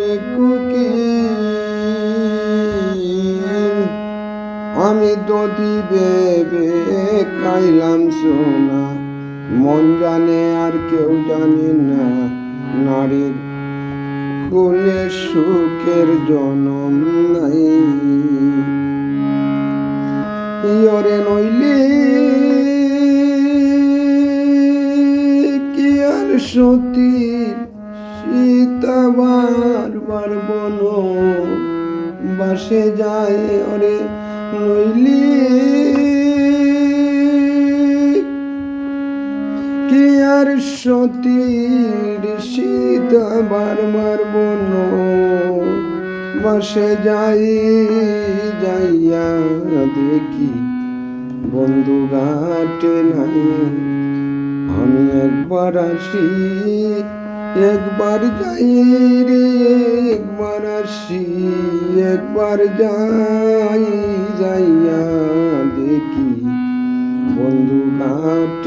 আমি কুকি আমি দদি বেবে কাইলাম সোনা মন জানে আর কেউ জানে না নারীর কোলে সুখের জনম নাই ইয়রে নইলে কি আর সতীর সীতা বারবার বন বাসে যায় ওরে নইলে কি আর সতীর সীতা বারবার বন বাসে যাই যাইয়া দেখি বন্ধু ঘাটে নাই আমি একবার আসি একবার যাই রে একবার আসি একবার যাই যাইয়া দেখি বন্ধু ঘাট